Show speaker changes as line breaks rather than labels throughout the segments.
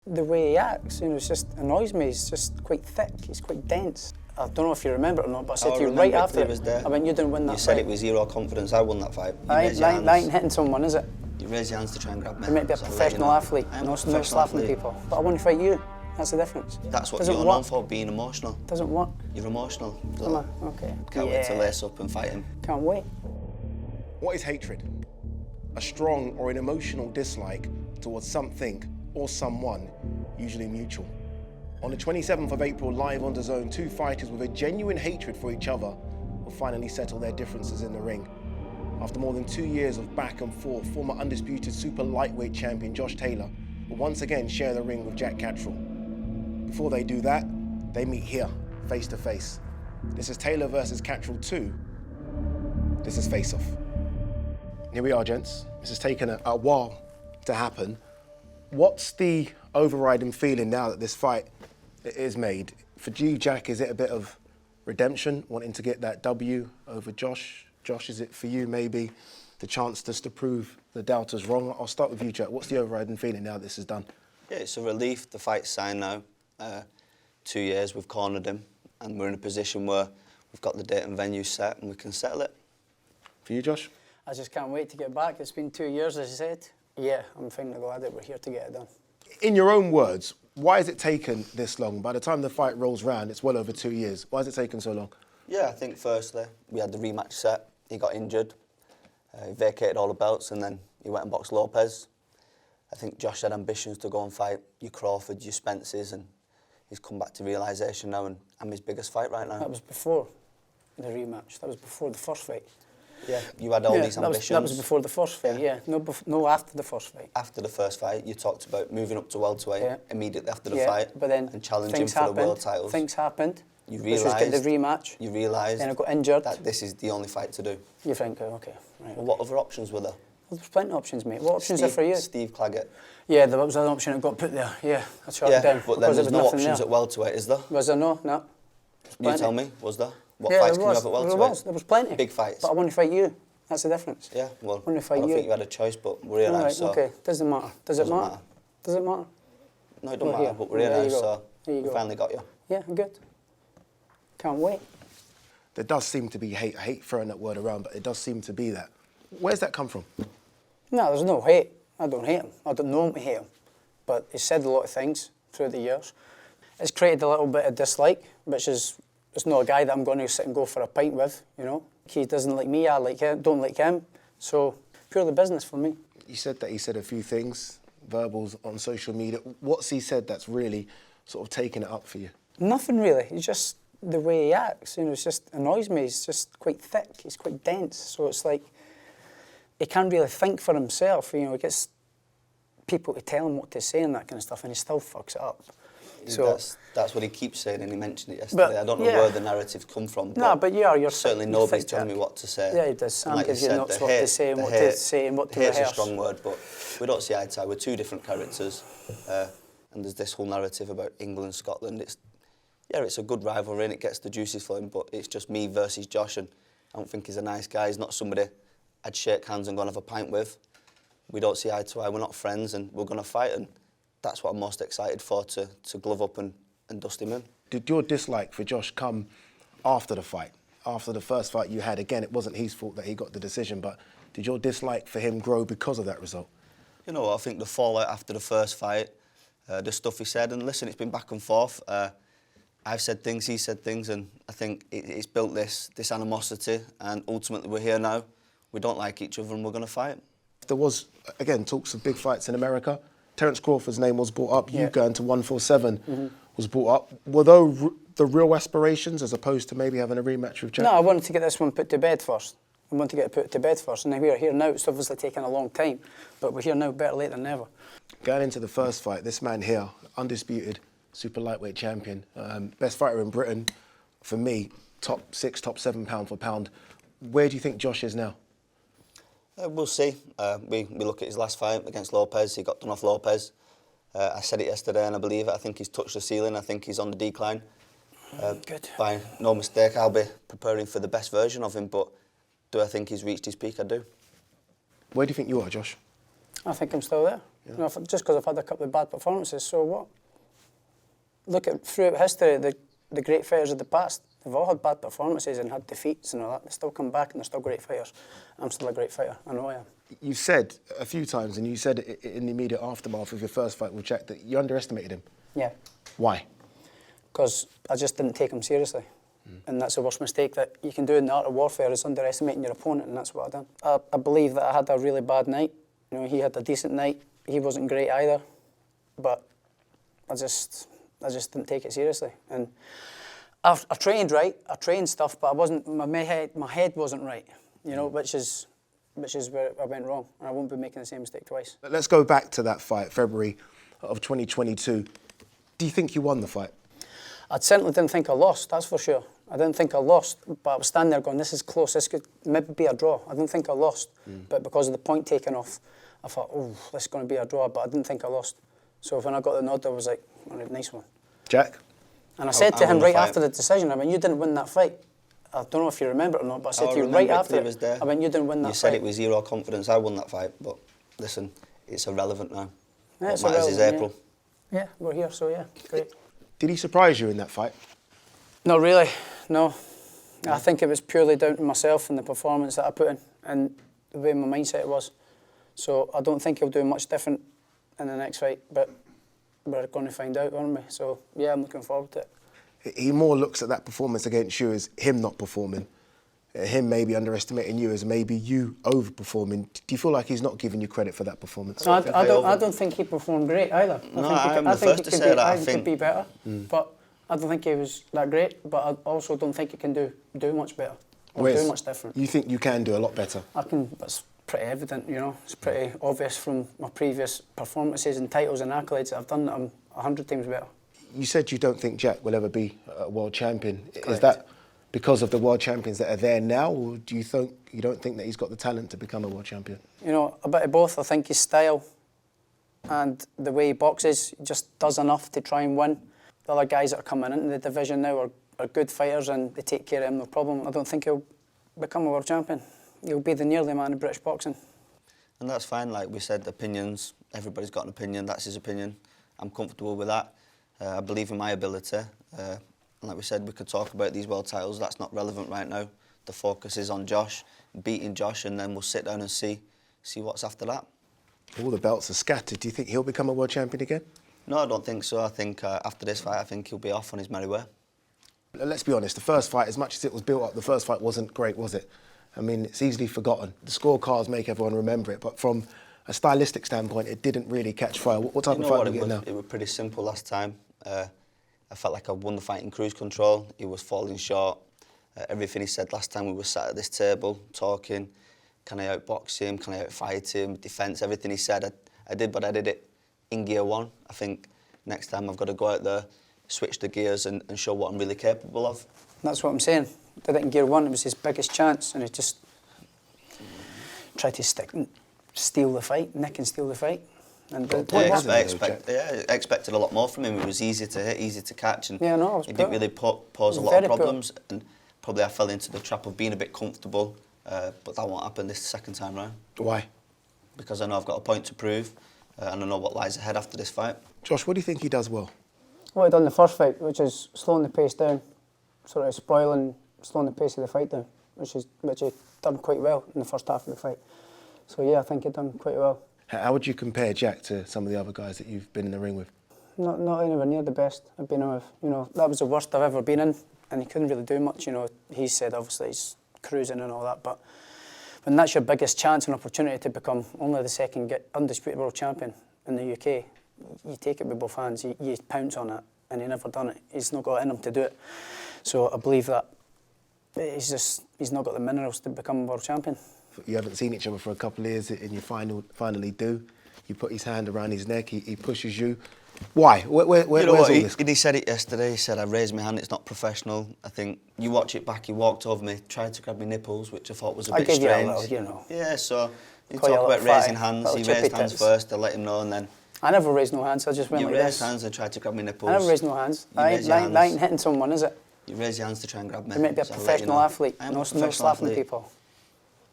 the way he acts, you know, it just annoys me. He's just quite thick, he's quite dense. I don't know if you remember it or not, but I said to you right after it, I went, you didn't win that fight.
You said it was zero confidence, I won that fight.
That ain't hitting someone, is it?
You raise your hands to try and grab me.
You might be a professional athlete, no slapping people. But I want to fight you, that's the difference.
That's what you're known for, being emotional.
Doesn't work.
You're emotional.
Okay.
Can't wait to lace up and fight him.
Can't wait.
What is hatred? A strong or an emotional dislike towards something or someone, usually mutual. On the 27th of April, live on DAZN, two fighters with a genuine hatred for each other will finally settle their differences in the ring. After more than 2 years of back and forth, former undisputed super lightweight champion Josh Taylor will once again share the ring with Jack Catterall. Before they do that, they meet here, face to face. This is Taylor versus Catterall 2. This is Face Off. Here we are, gents. This has taken a while to happen. What's the overriding feeling now that this fight is made? For you, Jack, is it a bit of redemption, wanting to get that W over Josh? Josh, is it for you maybe the chance just to prove the doubters wrong? I'll start with you, Jack. What's the overriding feeling now this is done?
Yeah, it's a relief. The fight's signed now. 2 years, we've cornered him, and we're in a position where we've got the date and venue set and we can settle it.
For you, Josh?
I just can't wait to get back. It's been 2 years, as you said. Yeah, I'm finally glad that we're here to get it done.
In your own words, why has it taken this long? By the time the fight rolls round, it's well over 2 years. Why has it taken so long?
Yeah, I think firstly, we had the rematch set. He got injured. He vacated all the belts and then he went and boxed Lopez. I think Josh had ambitions to go and fight your Crawfords, your Spencers, and he's come back to realisation now and I'm his biggest fight right now.
That was before the rematch. That was before the first fight.
Yeah, you had all these ambitions.
That was before the first fight, yeah. No, after the first fight.
After the first fight, you talked about moving up to welterweight immediately after the fight,
but then
and challenging for the world titles.
Things happened.
You realised.
Let's just get the rematch.
You realised.
Then I got injured.
That this is the only fight to do.
You think, okay, right.
Well, what other options were there?
Well, there's plenty of options, mate. What options are for you?
Steve Claggett.
Yeah, there was an option that got put there. Yeah, I shot it down.
But then there's no options at welterweight, is there?
Was there? No.
You tell me, was there? What fights can you have at welterweight?
There was plenty.
Big fights.
But I want to fight you. That's the difference.
Yeah, well,
I
don't think you had a choice, but we're here now, so...
Okay, doesn't matter. Does it matter? Does it matter?
No, it don't matter, but we're here now, so we finally got you.
Yeah, good. Can't wait.
There does seem to be hate. I hate throwing that word around, but it does seem to be that. Where's that come from?
No, there's no hate. I don't hate him. I don't know him to hate him. But he's said a lot of things through the years. It's created a little bit of dislike, which is, it's not a guy that I'm going to sit and go for a pint with, you know. He doesn't like me, I like him, don't like him. So, purely business for me.
You said that he said a few things, verbals on social media. What's he said that's really sort of taken it up for you?
Nothing really. It's just the way he acts, you know, it just annoys me. He's just quite thick, he's quite dense. So it's like, he can't really think for himself, you know, he gets people to tell him what to say and that kind of stuff, and he still fucks it up. So
that's what he keeps saying, and he mentioned it yesterday. I don't know where the narrative's come from.
No, but you're
certainly nobody's telling me what to say.
Yeah, he does. Sam
like
gives you notes what to say and what to say and what to rehearse.
Hate's a strong word, but we don't see eye to eye. We're two different characters, and there's this whole narrative about England, Scotland. It's a good rivalry and it gets the juices flowing, but it's just me versus Josh, and I don't think he's a nice guy. He's not somebody I'd shake hands and go and have a pint with. We don't see eye to eye. We're not friends, and we're going to fight, and that's what I'm most excited for, to glove up and dust him in.
Did your dislike for Josh come after the fight? After the first fight you had? Again, it wasn't his fault that he got the decision, but did your dislike for him grow because of that result?
You know, I think the fallout after the first fight, the stuff he said, and listen, it's been back and forth. I've said things, he said things, and I think it's built this animosity, and ultimately we're here now. We don't like each other and we're going to fight.
There was, again, talks of big fights in America. Terence Crawford's name was brought up. You going to 147 was brought up. Were those the real aspirations as opposed to maybe having a rematch with Jack?
No, I wanted to get this one put to bed first. I wanted to get it put to bed first, and we are here now. It's obviously taken a long time, but we're here now, better late than never.
Going into the first fight, this man here, undisputed super lightweight champion, best fighter in Britain, for me, top 6, top 7 pound for pound. Where do you think Josh is now?
We'll see. We look at his last fight against Lopez. He got done off Lopez. I said it yesterday and I believe it. I think he's touched the ceiling. I think he's on the decline.
Good.
By no mistake, I'll be preparing for the best version of him, but do I think he's reached his peak? I do.
Where do you think you are, Josh?
I think I'm still there. You know, just because I've had a couple of bad performances, so what? Look at throughout history, the great fighters of the past, they've all had bad performances and had defeats and all that. They still come back and they're still great fighters. I'm still a great fighter. I know I am.
You said a few times, and you said it in the immediate aftermath of your first fight with Jack, that you underestimated him.
Yeah.
Why?
Because I just didn't take him seriously. And that's the worst mistake that you can do in the art of warfare, is underestimating your opponent, and that's what I've done. I believe that I had a really bad night. You know, he had a decent night. He wasn't great either, but I just didn't take it seriously. And I trained right, I trained stuff, but I wasn't. My head wasn't right. You know, which is where I went wrong, and I won't be making the same mistake twice.
Let's go back to that fight, February of 2022. Do you think you won the fight?
I certainly didn't think I lost, that's for sure. I didn't think I lost, but I was standing there going, this is close, this could maybe be a draw. I didn't think I lost, but because of the point taken off, I thought, oh, this is going to be a draw, but I didn't think I lost. So when I got the nod, I was like, all right, nice one.
Jack?
And I said to him right after the decision, I mean, you didn't win that fight. I don't know if you remember it or not, but I said to you right after it, I mean, you didn't win that fight.
You said it with zero confidence, I won that fight, but listen, it's irrelevant now.
Yeah,
what matters is April.
Yeah, we're here, so yeah, great.
Did he surprise you in that fight?
Not really, no. I think it was purely down to myself and the performance that I put in and the way my mindset was. So I don't think he'll do much different in the next fight, but we're going to find out, aren't we? So yeah, I'm looking forward to it.
He more looks at that performance against you as him not performing, him maybe underestimating you as maybe you overperforming. Do you feel like he's not giving you credit for that performance?
No, I don't think he performed great either.
I'm the first to say that.
I think he could be better, but I don't think he was that great. But I also don't think he can do much better or do much different.
You think you can do a lot better?
I can. It's pretty evident, you know. It's pretty obvious from my previous performances and titles and accolades that I've done that I'm 100 times better.
You said you don't think Jack will ever be a world champion.
Correct.
Is that because of the world champions that are there now, or do you think you don't think that he's got the talent to become a world champion?
You know, a bit of both. I think his style and the way he boxes, he just does enough to try and win. The other guys that are coming into the division now are good fighters and they take care of him, no problem. I don't think he'll become a world champion. He'll be the nearly man of British boxing.
And that's fine, like we said, opinions. Everybody's got an opinion, that's his opinion. I'm comfortable with that. I believe in my ability. And like we said, we could talk about these world titles. That's not relevant right now. The focus is on Josh, beating Josh, and then we'll sit down and see what's after that.
All the belts are scattered. Do you think he'll become a world champion again?
No, I don't think so. I think after this fight, I think he'll be off on his merry way.
Let's be honest, the first fight, as much as it was built up, the first fight wasn't great, was it? I mean, it's easily forgotten. The scorecards make everyone remember it, but from a stylistic standpoint, it didn't really catch fire. What type of fight are we getting now?
It was pretty simple last time. I felt like I won the fight in cruise control. He was falling short. Everything he said last time, we were sat at this table talking. Can I outbox him? Can I outfight him? Defence, everything he said, I did, but I did it in gear one. I think next time I've got to go out there, switch the gears and show what I'm really capable of.
That's what I'm saying. Did it in gear one, it was his biggest chance, and he just tried to steal the fight, nick and steal the fight. And
I expected a lot more from him. It was easy to hit, easy to catch, and he didn't really pose a lot of problems. And probably I fell into the trap of being a bit comfortable, but that won't happen this second time round.
Why?
Because I know I've got a point to prove, and I know what lies ahead after this fight.
Josh, what do you think he does well?
What he done in the first fight, which is slowing the pace down, sort of slowing the pace of the fight down, which he done quite well in the first half of the fight. So yeah, I think he done quite well.
How would you compare Jack to some of the other guys that you've been in the ring with?
Not anywhere near the best I've been with. You know, that was the worst I've ever been in, and he couldn't really do much. You know, he said obviously he's cruising and all that, but when that's your biggest chance and opportunity to become only the second undisputed world champion in the UK, you take it with both hands. You pounce on it, and he never done it. He's not got it in him to do it. So I believe that he's not got the minerals to become world champion.
You haven't seen each other for a couple of years, and you finally do. You put his hand around his neck, he pushes you. Why? Where's all this?
He said it yesterday. He said, I raised my hand, it's not professional. I think you watch it back, he walked over me, tried to grab my nipples, which I thought was a bit strange.
I gave you a little, you know.
Yeah, so you talk about raising hands. He raised hands first, I let him know, and then...
I never raised no hands, I just went like this.
You raised hands and tried to grab my nipples.
I never raised no hands. I ain't hitting someone, is it?
You raise your hands to try and grab me.
You might be a professional athlete, no slapping people.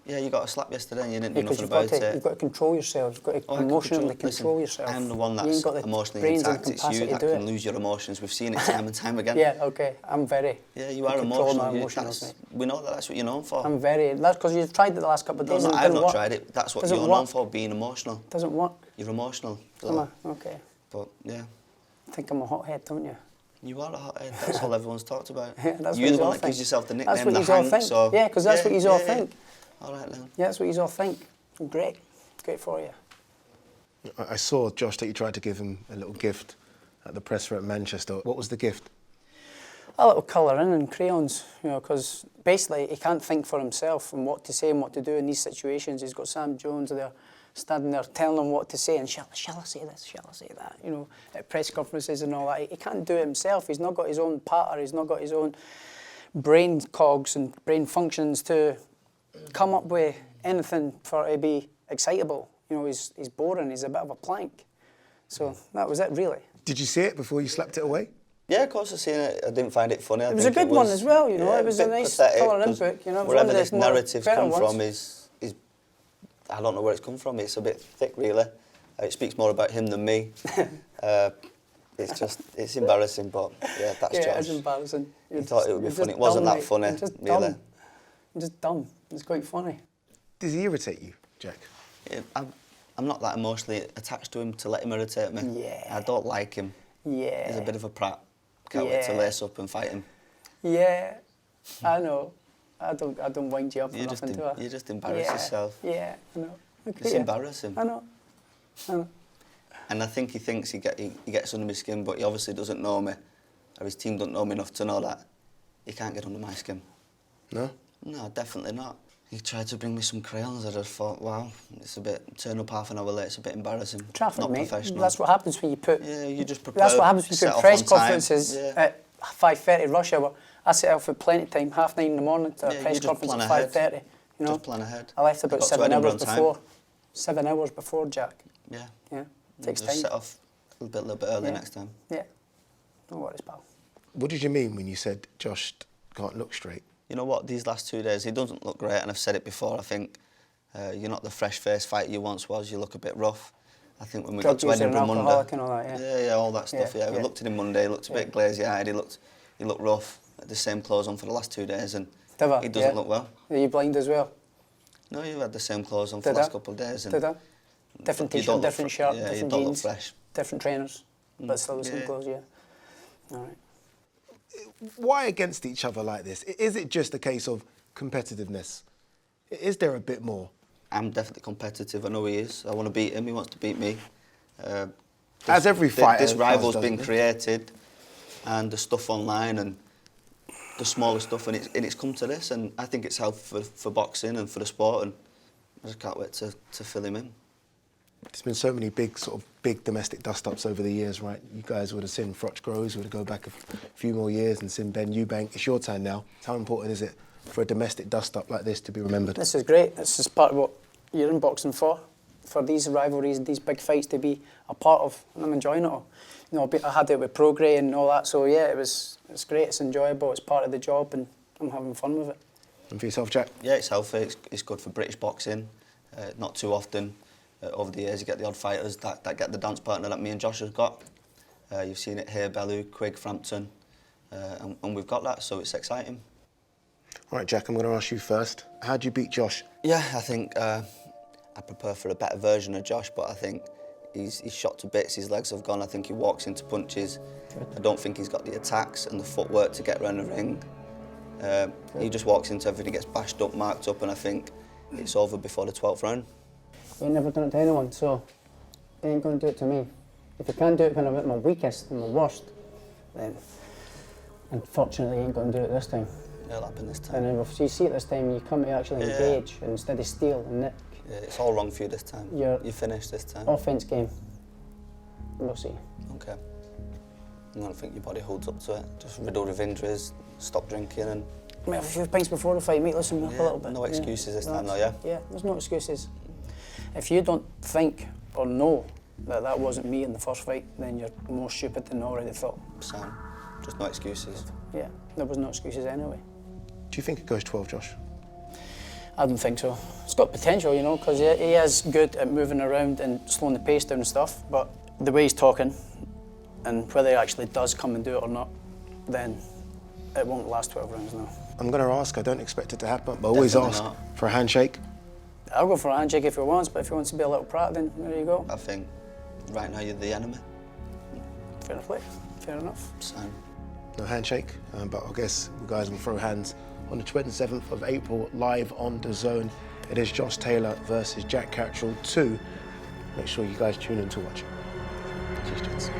Yeah, you got a slap yesterday and you didn't do
Because
nothing about it.
you've got to control yourself. You've got to
I can
emotionally control
listen,
yourself.
I'm the one
You
that's
ain't got the
emotionally
brains and
intact. It's
capacity
you
to
that
do
can
it.
lose your emotions. We've seen it time and time again.
Yeah, okay. I'm very.
Yeah, you are
I control
emotional.
my emotions, mate.
We know that that's what you're known for.
I'm very. That's because you've tried it the last couple of
No,
days.
no,
and it
I've
didn't
not
work.
tried it. That's what
Doesn't
you're
work.
known for, being emotional.
Doesn't work.
You're emotional. So,
Am I? Okay.
But yeah,
I think I'm a hothead, don't you?
you are a hothead. That's all everyone's talked about.
Yeah, that's
You're
what
the
all
one that gives
think.
yourself the
That's
nickname,
what
the
yous all
Hank.
think.
So
Yeah, 'cause that's what yous all think.
All right then.
Yeah, that's what you all think. Great. Great for you.
I saw, Josh, that you tried to give him a little gift at the presser at Manchester. What was the gift?
A little colouring and crayons, you know, because basically he can't think for himself and what to say and what to do in these situations. He's got Sam Jones there, standing there telling him what to say and shall I say this, shall I say that, you know, at press conferences and all that. He can't do it himself. He's not got his own patter. He's not got his own brain cogs and brain functions to come up with anything for it to be excitable. You know, he's boring. He's a bit of a plank. So that was it, really.
Did you see it before you slapped it away?
Yeah, of course I've seen it. I didn't find it funny.
It was a good one as well, you know.
Yeah,
it was a
bit
nice
pathetic,
colouring
'cause
book, you know. It was
wherever
one of
this
the more
narrative's
better
come
ones.
from is I don't know where it's come from. It's a bit thick, really. It speaks more about him than me. It's embarrassing, but yeah, that's
Yeah,
Josh.
it's embarrassing.
He thought it would be funny. It wasn't that funny,
You're just
really.
dumb. You're just dumb. It's quite funny.
Does he irritate you, Jack?
Yeah, I'm not that emotionally attached to him to let him irritate me.
Yeah.
I don't like him.
Yeah.
He's a bit of a prat. Can't wait to
Yeah.
lace up and fight him.
Yeah, I know. I don't wind you up for nothing, do I?
You just embarrass
Yeah,
yourself.
Yeah, I know. Look
Just
at you.
embarrass him.
I know.
And I think he thinks he gets under my skin, but he obviously doesn't know me, or his team don't know me enough to know that he can't get under my skin.
No?
No, definitely not. He tried to bring me some crayons. I just thought, wow, it's a bit, turn up half an hour late, it's a bit embarrassing.
Traffic,
not
mate.
professional.
That's what happens when you put...
Yeah, you just prepare.
That's what happens when you
set
put
off
press
on time.
conferences
Yeah.
at 5:30 rush hour. I set off with plenty of time, 9:30 in the morning to a
Yeah,
press
you just
conference
plan
at
ahead.
5:30. You know?
Just plan ahead.
I left about
Got to
7
Edinburgh
hours
on time.
before. 7 hours before, Jack.
Yeah.
Yeah, takes
Just
time.
set off a little bit early
Yeah.
next time.
Yeah, no worries, pal.
What did you mean when you said Josh can't look straight?
You know what, these last 2 days, he doesn't look great, and I've said it before, I think you're not the fresh-faced fighter you once was, you look a bit rough. I think when we
Drug
got to
user and
Edinburgh Monday...
alcoholic and all that, yeah.
Yeah, all that stuff,
Yeah,
We
yeah.
looked at him Monday, he looked a bit glazy-eyed, he looked rough, had the same clothes on for the last 2 days, and
Did I?
he doesn't
Yeah.
look well.
Are you blind as well?
No, you had the same clothes on for
Did
the last
I?
couple of days. And
Did I? Different
you
t-shirt,
don't look
different
fr-
shirt,
yeah, you
different
don't look
jeans,
fresh.
different trainers, but still the same
Yeah.
clothes, yeah. All right.
Why against each other like this? Is it just a case of competitiveness? Is there a bit more?
I'm definitely competitive, I know he is. I want to beat him, he wants to beat me.
As every fighter
This rival's
does,
been
doesn't it?
created, and the stuff online and the smaller stuff, and it's come to this, and I think it's helped for boxing and for the sport, and I just can't wait to fill him in.
There's been so many big domestic dust-ups over the years, right? You guys would have seen Froch Groves, would have go back a few more years and seen Ben Eubank. It's your time now. How important is it for a domestic dust-up like this to be remembered?
This is great. This is part of what you're in boxing for these rivalries and these big fights to be a part of, and I'm enjoying it all. You know, I had it with Progray and all that, so yeah, it's great, it's enjoyable, it's part of the job, and I'm having fun with it.
And for yourself, Jack?
Yeah, it's healthy, it's good for British boxing. Not too often over the years you get the odd fighters that get the dance partner that me and Josh have got. You've seen it here, Bellew, Quigg, Frampton, and we've got that, so it's exciting.
All right, Jack, I'm going to ask you first. How do you beat Josh?
Yeah, I think I prepare for a better version of Josh, but I think he's shot to bits, his legs have gone, I think he walks into punches. I don't think he's got the attacks and the footwork to get around the ring. He just walks into everything, gets bashed up, marked up, and I think it's over before the 12th round.
You ain't never done it to anyone, so you ain't going to do it to me. If you can't do it when I'm at my weakest and my worst, then unfortunately you ain't going to do it this time.
It'll happen this time.
And then if you see it this time, you come to actually
Yeah.
engage instead of steal and nick.
Yeah, it's all wrong for you this time.
You're-
You finished this time.
Offence game. We'll see.
Okay. I don't think your body holds up to it. Just riddled with injuries, stop drinking, and
I might have a few pints before the fight, mate, listen me up a little bit.
no excuses this time,
Relax.
though,
Yeah, there's no excuses. If you don't think or know that wasn't me in the first fight, then you're more stupid than I already thought.
Sam, just no excuses.
Yeah, there was no excuses anyway.
Do you think it goes 12, Josh?
I don't think so. It's got potential, you know, because he is good at moving around and slowing the pace down and stuff, but the way he's talking and whether he actually does come and do it or not, then it won't last 12 rounds now.
I'm going to ask, I don't expect it to happen, but I always ask for a handshake.
I'll go for a handshake if he wants, but if he wants to be a little prat, then there you go.
I think right now you're the enemy.
Fair enough, fair enough.
Same.
No handshake, but I guess you guys will throw hands on the 27th of April, live on DAZN. It is Josh Taylor versus Jack Catterall 2. Make sure you guys tune in to watch. Cheers, gents.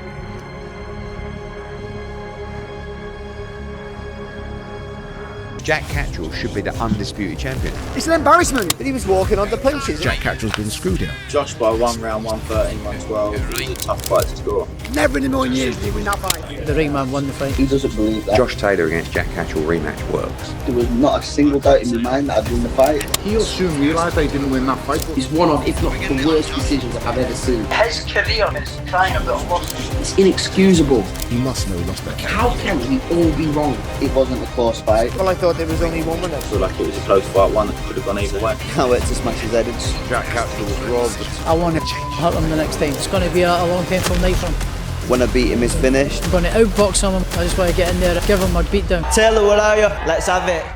Jack Catterall should be the undisputed champion.
It's an embarrassment that he was walking on the punches.
Jack Catterall's been screwed here.
Josh by 1 round, 113, 112. It was a tough fight to score.
Never in a million years did he win that fight.
The ring man won the fight.
He doesn't believe that.
Josh Taylor against Jack Catterall rematch works.
There was not a single doubt in my mind that I'd win the fight.
He'll soon realise they didn't win that fight.
It's one of, if not the worst decisions I've ever seen.
His career is trying a bit of lost.
It's inexcusable.
You must know he lost that.
How can we all be wrong?
It wasn't a close fight.
Well, I thought there was only one winner.
I feel like it was a close fight, one that could have gone either way.
Can't wait to smash his head in.
Jack Catterall was robbed.
I want to hurt him the next time. It's going to be a long, painful night for him.
When I beat him, it's finished.
I'm going to outbox him. I just want to get in there, give him my beat down.
Taylor, where are you? Let's have it.